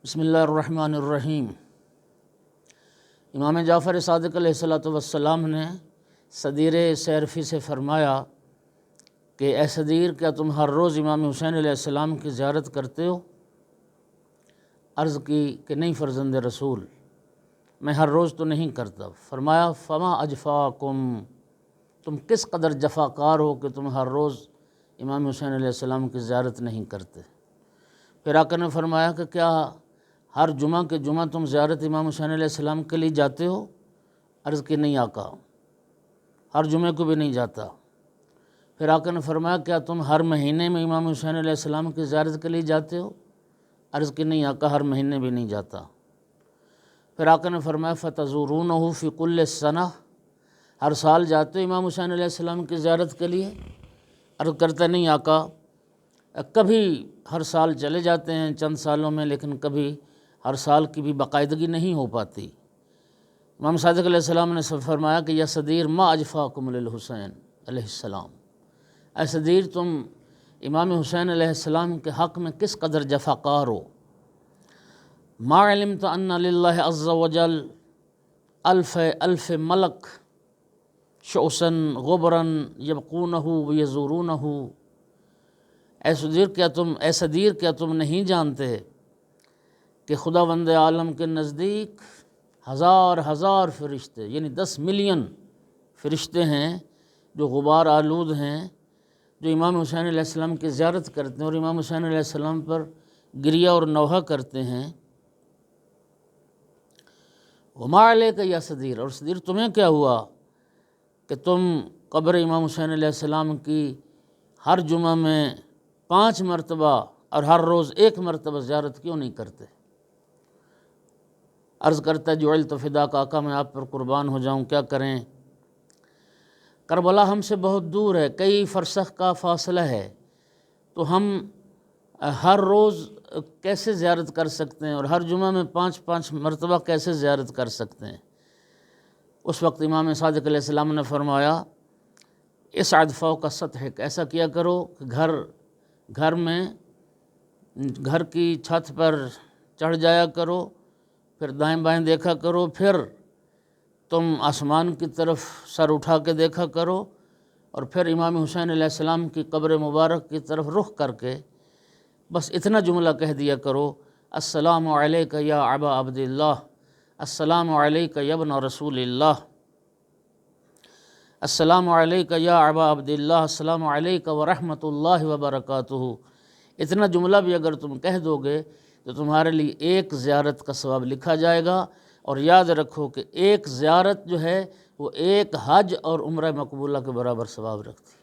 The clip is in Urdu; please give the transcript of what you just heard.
بسم اللہ الرحمن الرحیم۔ امام جعفر صادق علیہ السلام نے صدیر سیرفی سے فرمایا کہ اے صدیر، کیا تم ہر روز امام حسین علیہ السلام کی زیارت کرتے ہو؟ عرض کی کہ نہیں فرزند رسول، میں ہر روز تو نہیں کرتا۔ فرمایا فما اجفاکم، تم کس قدر جفاکار ہو کہ تم ہر روز امام حسین علیہ السلام کی زیارت نہیں کرتے۔ پھر آقا نے فرمایا کہ کیا ہر جمعہ کے جمعہ تم زیارت امام حسین علیہ السلام کے لیے جاتے ہو؟ عرض کی نہیں آقا، ہر جمعے کو بھی نہیں جاتا۔ پھر آقا نے فرمایا کیا تم ہر مہینے میں امام حسین علیہ السلام کی زیارت کے لیے جاتے ہو؟ عرض کی نہیں آقا، ہر مہینے بھی نہیں جاتا۔ پھر آقا نے فرمایا فتزورونہ فی کل سنہ، ہر سال جاتے ہو امام حسین علیہ السلام کی زیارت کے لیے؟ عرض کرتا نہیں آقا، کبھی ہر سال چلے جاتے ہیں چند سالوں میں، لیکن کبھی ہر سال کی بھی باقاعدگی نہیں ہو پاتی۔ امام صادق علیہ السلام نے فرمایا کہ یا صدیر ما اجفاکم للحسین علیہ السلام، اے صدیر تم امام حسین علیہ السلام کے حق میں کس قدر جفاکار ہو۔ ما علمت ان للہ عز وجل الف ملک شعثا غبرا یبقونہ ویزورونہ، اے صدیر کیا تم نہیں جانتے کہ خداوند عالم کے نزدیک ہزار فرشتے، یعنی 10 ملین فرشتے ہیں جو غبار آلود ہیں، جو امام حسین علیہ السلام کی زیارت کرتے ہیں اور امام حسین علیہ السلام پر گریہ اور نوحہ کرتے ہیں۔ وما علیک یا صدیر، اور صدیر تمہیں کیا ہوا کہ تم قبر امام حسین علیہ السلام کی ہر جمعہ میں 5 مرتبہ اور ہر روز 1 مرتبہ زیارت کیوں نہیں کرتے؟ عرض کرتا ہے جعلت فداک، آقا میں آپ پر قربان ہو جاؤں، کیا کریں؟ کربلا ہم سے بہت دور ہے، کئی فرسخ کا فاصلہ ہے، تو ہم ہر روز کیسے زیارت کر سکتے ہیں اور ہر جمعہ میں 5 مرتبہ کیسے زیارت کر سکتے ہیں؟ اس وقت امام صادق علیہ السلام نے فرمایا اسعد فوق سطحک، ایسا کیا کرو کہ گھر کی چھت پر چڑھ جایا کرو، پھر دائیں بائیں دیکھا کرو، پھر تم آسمان کی طرف سر اٹھا کے دیکھا کرو، اور پھر امام حسین علیہ السلام کی قبر مبارک کی طرف رخ کر کے بس اتنا جملہ کہہ دیا کرو السلام علیک یا ابا عبداللہ، السلام علیک یا ابن رسول اللہ، السلام علیک یا ابا عبداللہ، السلام علیک ورحمۃ اللہ وبرکاتہ۔ اتنا جملہ بھی اگر تم کہہ دو گے تو تمہارے لیے 1 زیارت کا ثواب لکھا جائے گا، اور یاد رکھو کہ 1 زیارت جو ہے وہ 1 حج اور عمرہ مقبولہ کے برابر ثواب رکھتی ہے۔